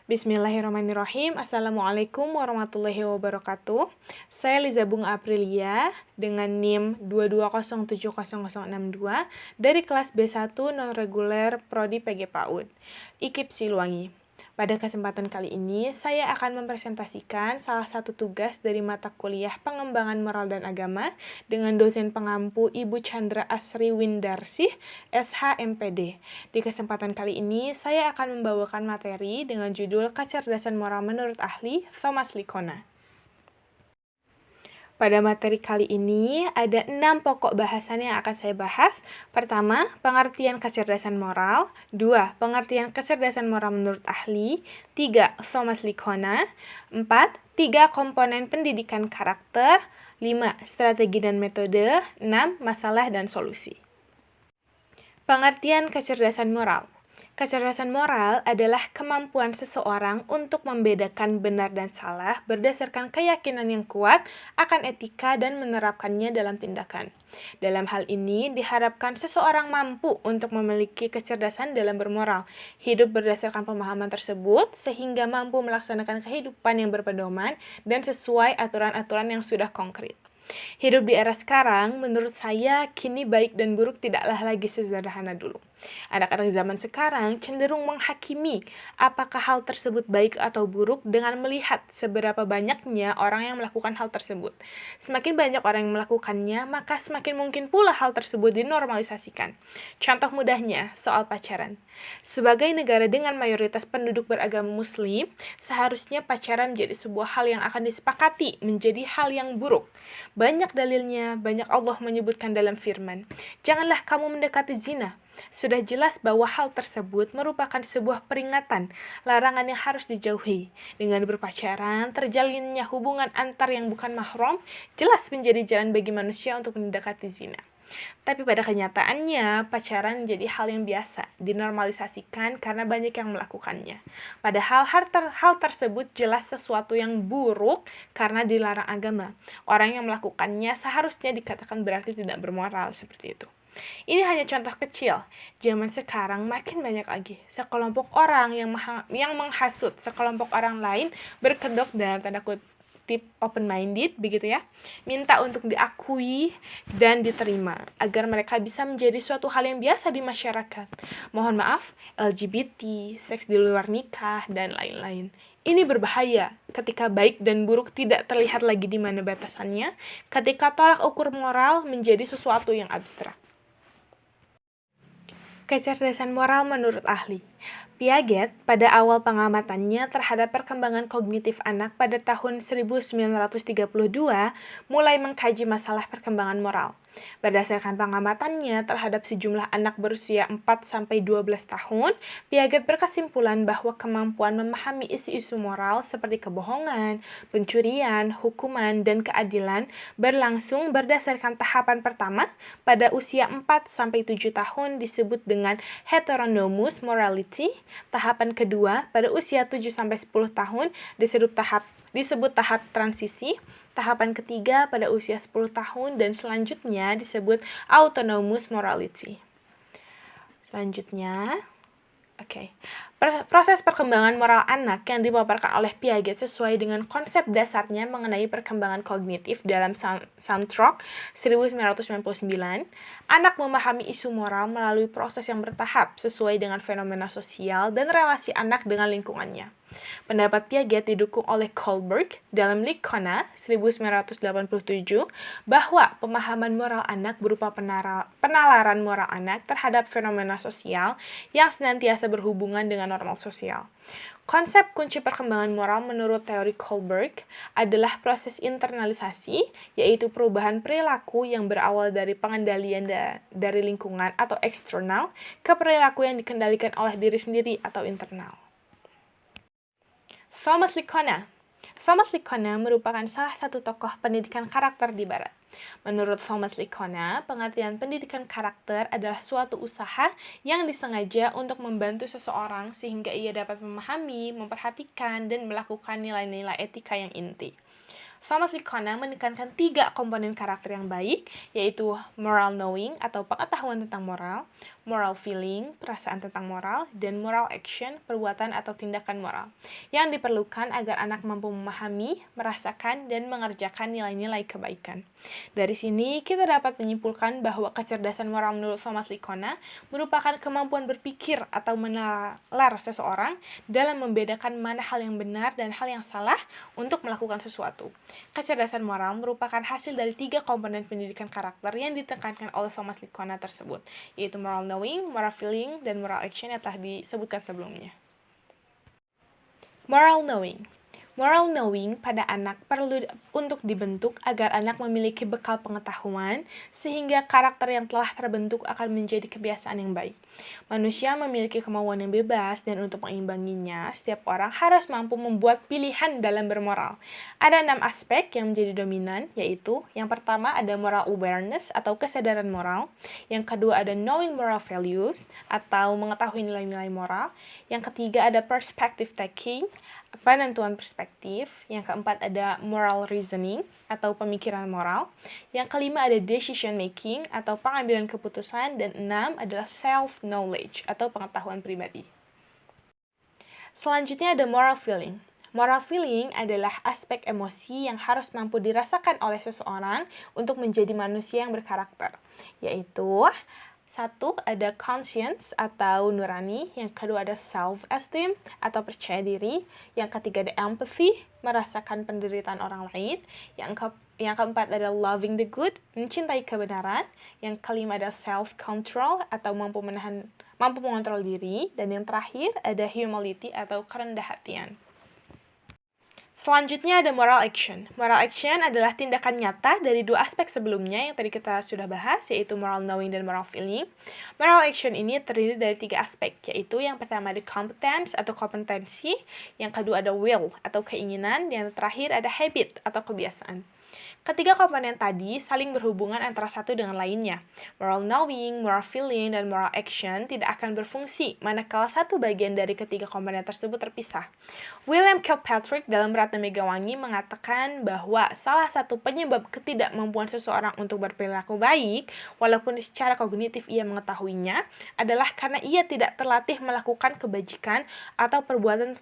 Bismillahirrahmanirrahim. Assalamualaikum warahmatullahi wabarakatuh. Saya Liza Bunga Aprilia dengan NIM 2207062 dari kelas B1 non-reguler Prodi PG PAUD, IKIP Siluwangi. Pada kesempatan kali ini, saya akan mempresentasikan salah satu tugas dari mata kuliah Pengembangan Moral dan Agama dengan dosen pengampu Ibu Chandra Asri Windarsih, SH.MPD. Di kesempatan kali ini, saya akan membawakan materi dengan judul Kecerdasan Moral Menurut Ahli, Thomas Lickona. Pada materi kali ini, ada 6 pokok bahasan yang akan saya bahas. Pertama, pengertian kecerdasan moral. 2, pengertian kecerdasan moral menurut ahli. 3, Thomas Lickona. 4, 3 komponen pendidikan karakter. 5, strategi dan metode. 6, masalah dan solusi. Pengertian kecerdasan moral. Kecerdasan moral adalah kemampuan seseorang untuk membedakan benar dan salah berdasarkan keyakinan yang kuat akan etika dan menerapkannya dalam tindakan. Dalam hal ini, diharapkan seseorang mampu untuk memiliki kecerdasan dalam bermoral, hidup berdasarkan pemahaman tersebut, sehingga mampu melaksanakan kehidupan yang berpedoman dan sesuai aturan-aturan yang sudah konkret. Hidup di era sekarang, menurut saya, kini baik dan buruk tidaklah lagi sesederhana dulu. Anak-anak zaman sekarang cenderung menghakimi apakah hal tersebut baik atau buruk dengan melihat seberapa banyaknya orang yang melakukan hal tersebut. Semakin banyak orang yang melakukannya, maka semakin mungkin pula hal tersebut dinormalisasikan. Contoh mudahnya, soal pacaran. Sebagai negara dengan mayoritas penduduk beragama Muslim, seharusnya pacaran menjadi sebuah hal yang akan disepakati menjadi hal yang buruk. Banyak dalilnya, banyak Allah menyebutkan dalam firman, "Janganlah kamu mendekati zina." Sudah jelas bahwa hal tersebut merupakan sebuah peringatan, larangan yang harus dijauhi. Dengan berpacaran, terjalinnya hubungan antar yang bukan mahram, jelas menjadi jalan bagi manusia untuk mendekati zina. Tapi pada kenyataannya, pacaran menjadi hal yang biasa, dinormalisasikan karena banyak yang melakukannya. Padahal hal tersebut jelas sesuatu yang buruk karena dilarang agama. Orang yang melakukannya seharusnya dikatakan berarti tidak bermoral, seperti itu. Ini hanya contoh kecil. Zaman sekarang makin banyak lagi. Sekelompok orang yang menghasut sekelompok orang lain berkedok dalam tanda kutip open-minded, begitu ya, minta untuk diakui dan diterima, agar mereka bisa menjadi suatu hal yang biasa di masyarakat. Mohon maaf, LGBT, seks di luar nikah, dan lain-lain. Ini berbahaya ketika baik dan buruk tidak terlihat lagi di mana batasannya, ketika tolak ukur moral menjadi sesuatu yang abstrak. Kecerdasan moral menurut ahli. Piaget pada awal pengamatannya terhadap perkembangan kognitif anak pada tahun 1932 mulai mengkaji masalah perkembangan moral. Berdasarkan pengamatannya terhadap sejumlah anak berusia 4-12 tahun, Piaget berkesimpulan bahwa kemampuan memahami isu-isu moral seperti kebohongan, pencurian, hukuman, dan keadilan berlangsung berdasarkan tahapan pertama pada usia 4-7 tahun disebut dengan heteronomous morality, tahapan kedua pada usia 7-10 tahun disebut tahap transisi, tahapan ketiga pada usia 10 tahun dan selanjutnya disebut autonomous morality. Selanjutnya, proses perkembangan moral anak yang dipaparkan oleh Piaget sesuai dengan konsep dasarnya mengenai perkembangan kognitif dalam Santrok 1999. Anak memahami isu moral melalui proses yang bertahap sesuai dengan fenomena sosial dan relasi anak dengan lingkungannya. Pendapat Piaget didukung oleh Kohlberg dalam Lickona 1987 bahwa pemahaman moral anak berupa penalaran moral anak terhadap fenomena sosial yang senantiasa berhubungan dengan normal sosial. Konsep kunci perkembangan moral menurut teori Kohlberg adalah proses internalisasi, yaitu perubahan perilaku yang berawal dari pengendalian dari lingkungan atau eksternal ke perilaku yang dikendalikan oleh diri sendiri atau internal. Thomas Lickona. Thomas Lickona merupakan salah satu tokoh pendidikan karakter di Barat. Menurut Thomas Lickona, pengertian pendidikan karakter adalah suatu usaha yang disengaja untuk membantu seseorang sehingga ia dapat memahami, memperhatikan, dan melakukan nilai-nilai etika yang inti. Thomas Lickona menekankan 3 komponen karakter yang baik, yaitu moral knowing atau pengetahuan tentang moral, moral feeling, perasaan tentang moral, dan moral action, perbuatan atau tindakan moral, yang diperlukan agar anak mampu memahami, merasakan, dan mengerjakan nilai-nilai kebaikan. Dari sini, kita dapat menyimpulkan bahwa kecerdasan moral menurut Thomas Likona merupakan kemampuan berpikir atau menalar seseorang dalam membedakan mana hal yang benar dan hal yang salah untuk melakukan sesuatu. Kecerdasan moral merupakan hasil dari 3 komponen pendidikan karakter yang ditekankan oleh Thomas Likona tersebut, yaitu moral knowing, moral feeling, dan moral action yang telah disebutkan sebelumnya. Moral knowing. Moral knowing pada anak perlu untuk dibentuk agar anak memiliki bekal pengetahuan sehingga karakter yang telah terbentuk akan menjadi kebiasaan yang baik. Manusia memiliki kemauan yang bebas dan untuk mengimbanginya, setiap orang harus mampu membuat pilihan dalam bermoral. Ada 6 aspek yang menjadi dominan, yaitu yang pertama ada moral awareness atau kesadaran moral, yang kedua ada knowing moral values atau mengetahui nilai-nilai moral, yang ketiga ada perspective taking, penentuan perspektif, yang keempat ada moral reasoning atau pemikiran moral, yang kelima ada decision making atau pengambilan keputusan, dan 6 adalah self knowledge atau pengetahuan pribadi. Selanjutnya ada moral feeling. Moral feeling adalah aspek emosi yang harus mampu dirasakan oleh seseorang untuk menjadi manusia yang berkarakter, yaitu 1 ada conscience atau nurani, yang kedua ada self-esteem atau percaya diri, yang ketiga ada empathy, merasakan penderitaan orang lain, yang keempat ada loving the good, mencintai kebenaran, yang kelima ada self-control atau mampu mengontrol diri, dan yang terakhir ada humility atau kerendah hatian. Selanjutnya ada moral action. Moral action adalah tindakan nyata dari 2 aspek sebelumnya yang tadi kita sudah bahas, yaitu moral knowing dan moral feeling. Moral action ini terdiri dari 3 aspek, yaitu yang pertama ada competence atau kompetensi, yang kedua ada will atau keinginan, dan yang terakhir ada habit atau kebiasaan. Ketiga komponen tadi saling berhubungan antara satu dengan lainnya. Moral knowing, moral feeling, dan moral action tidak akan berfungsi manakala satu bagian dari ketiga komponen tersebut terpisah. William Kilpatrick dalam Ratna Megawangi mengatakan bahwa salah satu penyebab ketidakmampuan seseorang untuk berperilaku baik, walaupun secara kognitif ia mengetahuinya, adalah karena ia tidak terlatih melakukan kebajikan atau perbuatan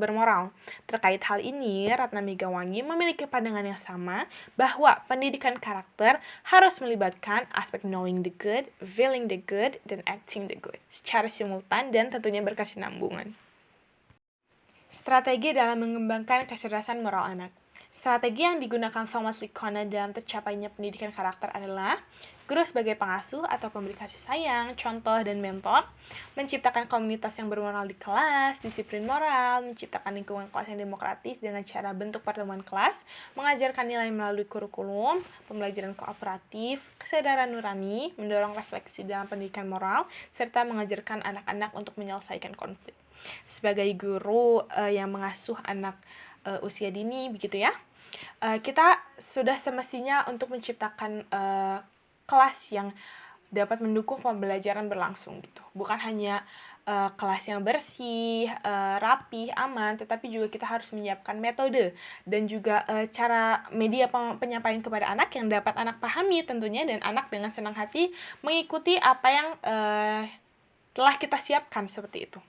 bermoral. Terkait hal ini, Ratna Megawangi memiliki pandangan yang sama bahwa pendidikan karakter harus melibatkan aspek knowing the good, feeling the good, dan acting the good secara simultan dan tentunya berkesinambungan. Strategi dalam mengembangkan kecerdasan moral anak. Strategi yang digunakan Thomas Likona dalam tercapainya pendidikan karakter adalah guru sebagai pengasuh atau pemberi kasih sayang, contoh, dan mentor, menciptakan komunitas yang bermoral di kelas, disiplin moral, menciptakan lingkungan kelas yang demokratis dengan cara bentuk pertemuan kelas, mengajarkan nilai melalui kurikulum, pembelajaran kooperatif, kesadaran nurani, mendorong refleksi dalam pendidikan moral, serta mengajarkan anak-anak untuk menyelesaikan konflik. Sebagai guru yang mengasuh anak usia dini, begitu ya, kita sudah semestinya untuk menciptakan kelas yang dapat mendukung pembelajaran berlangsung gitu. Bukan hanya kelas yang bersih, rapi, aman, tetapi juga kita harus menyiapkan metode dan juga cara media penyampaian kepada anak yang dapat anak pahami tentunya, dan anak dengan senang hati mengikuti apa yang telah kita siapkan seperti itu.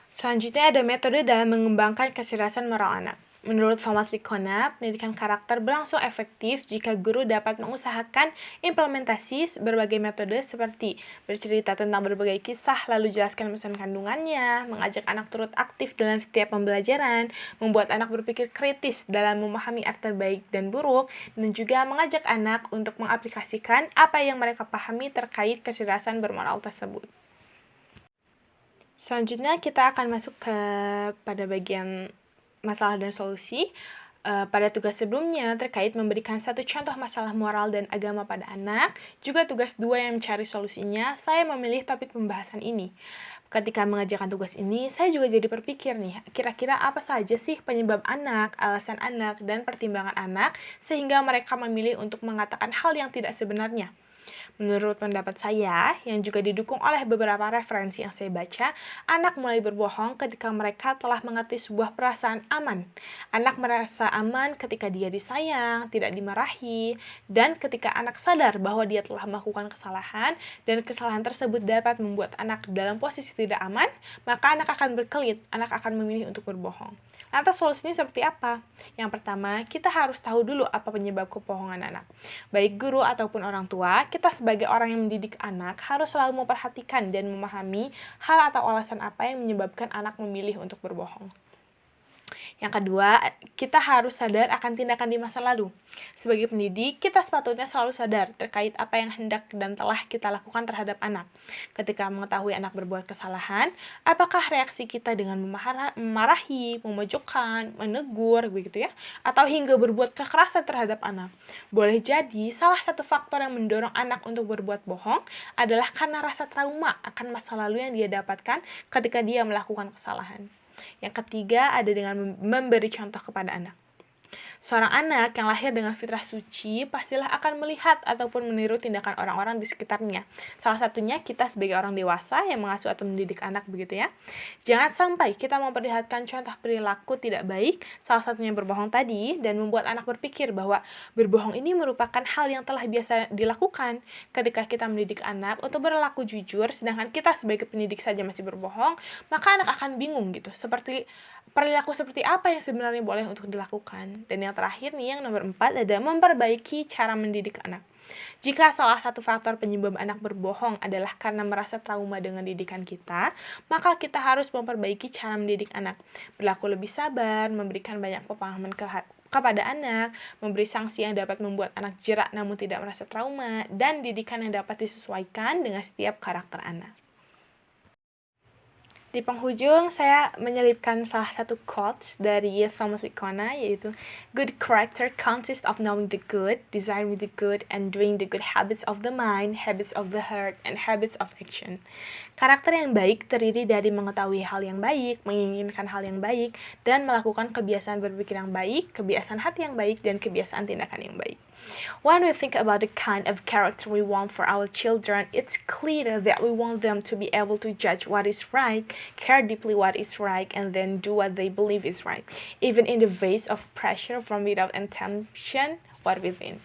Selanjutnya ada metode dalam mengembangkan kecerdasan moral anak. Menurut Thomas Likona, pendidikan karakter berlangsung efektif jika guru dapat mengusahakan implementasi berbagai metode seperti bercerita tentang berbagai kisah lalu jelaskan pesan kandungannya, mengajak anak turut aktif dalam setiap pembelajaran, membuat anak berpikir kritis dalam memahami arti baik dan buruk, dan juga mengajak anak untuk mengaplikasikan apa yang mereka pahami terkait kecerdasan bermoral tersebut. Selanjutnya kita akan masuk pada bagian masalah dan solusi. Pada tugas sebelumnya terkait memberikan satu contoh masalah moral dan agama pada anak, juga tugas 2 yang mencari solusinya, saya memilih topik pembahasan ini. Ketika mengerjakan tugas ini, saya juga jadi berpikir nih, kira-kira apa saja sih penyebab anak, alasan anak, dan pertimbangan anak, sehingga mereka memilih untuk mengatakan hal yang tidak sebenarnya. Menurut pendapat saya, yang juga didukung oleh beberapa referensi yang saya baca, anak mulai berbohong ketika mereka telah mengerti sebuah perasaan aman. Anak merasa aman ketika dia disayang, tidak dimarahi, dan ketika anak sadar bahwa dia telah melakukan kesalahan, dan kesalahan tersebut dapat membuat anak dalam posisi tidak aman, maka anak akan berkelit, anak akan memilih untuk berbohong. Lantas solusinya seperti apa? Yang pertama, kita harus tahu dulu apa penyebab kebohongan anak. Baik guru ataupun orang tua, kita sebagai orang yang mendidik anak harus selalu memperhatikan dan memahami hal atau alasan apa yang menyebabkan anak memilih untuk berbohong. Yang kedua, kita harus sadar akan tindakan di masa lalu. Sebagai pendidik, kita sepatutnya selalu sadar terkait apa yang hendak dan telah kita lakukan terhadap anak. Ketika mengetahui anak berbuat kesalahan, apakah reaksi kita dengan memarahi, memojokkan, menegur, begitu ya, atau hingga berbuat kekerasan terhadap anak. Boleh jadi, salah satu faktor yang mendorong anak untuk berbuat bohong adalah karena rasa trauma akan masa lalu yang dia dapatkan ketika dia melakukan kesalahan. Yang ketiga ada dengan memberi contoh kepada anak. Seorang anak yang lahir dengan fitrah suci pastilah akan melihat ataupun meniru tindakan orang-orang di sekitarnya. Salah satunya kita sebagai orang dewasa yang mengasuh atau mendidik anak, begitu ya. Jangan sampai kita memperlihatkan contoh perilaku tidak baik, salah satunya berbohong tadi, dan membuat anak berpikir bahwa berbohong ini merupakan hal yang telah biasa dilakukan. Ketika kita mendidik anak untuk berlaku jujur, sedangkan kita sebagai pendidik saja masih berbohong, maka anak akan bingung gitu, seperti perilaku seperti apa yang sebenarnya boleh untuk dilakukan. Dan yang terakhir nih, yang nomor 4 ada memperbaiki cara mendidik anak. Jika salah satu faktor penyebab anak berbohong adalah karena merasa trauma dengan didikan kita, maka kita harus memperbaiki cara mendidik anak. Berlaku lebih sabar, memberikan banyak pemahaman kepada anak, memberi sanksi yang dapat membuat anak jerak namun tidak merasa trauma, dan didikan yang dapat disesuaikan dengan setiap karakter anak. Di penghujung, saya menyelipkan salah satu quotes dari Thomas Likona, yaitu good character consists of knowing the good, desiring the good, and doing the good habits of the mind, habits of the heart, and habits of action. Karakter yang baik terdiri dari mengetahui hal yang baik, menginginkan hal yang baik, dan melakukan kebiasaan berpikir yang baik, kebiasaan hati yang baik, dan kebiasaan tindakan yang baik. When we think about the kind of character we want for our children, it's clear that we want them to be able to judge what is right, care deeply what is right, and then do what they believe is right, even in the face of pressure from without and temptation what within.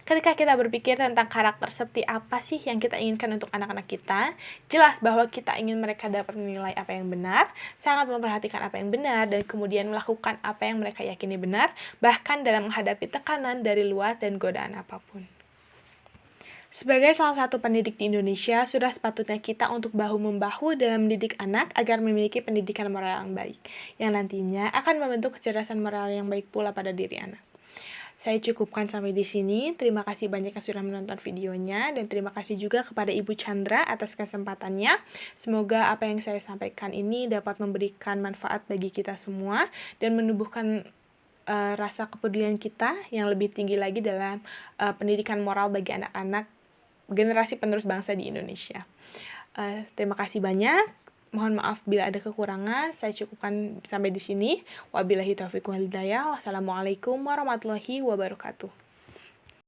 Ketika kita berpikir tentang karakter seperti apa sih yang kita inginkan untuk anak-anak kita, jelas bahwa kita ingin mereka dapat menilai apa yang benar, sangat memperhatikan apa yang benar, dan kemudian melakukan apa yang mereka yakini benar, bahkan dalam menghadapi tekanan dari luar dan godaan apapun. Sebagai salah satu pendidik di Indonesia, sudah sepatutnya kita untuk bahu-membahu dalam mendidik anak agar memiliki pendidikan moral yang baik, yang nantinya akan membentuk kecerdasan moral yang baik pula pada diri anak. Saya cukupkan sampai di sini. Terima kasih banyak yang sudah menonton videonya, dan terima kasih juga kepada Ibu Chandra atas kesempatannya. Semoga apa yang saya sampaikan ini dapat memberikan manfaat bagi kita semua dan menumbuhkan rasa kepedulian kita yang lebih tinggi lagi dalam pendidikan moral bagi anak-anak generasi penerus bangsa di Indonesia. Terima kasih banyak. Mohon maaf bila ada kekurangan. Saya cukupkan sampai di sini. Wabillahi taufiq wal hidayah. Wassalamualaikum warahmatullahi wabarakatuh.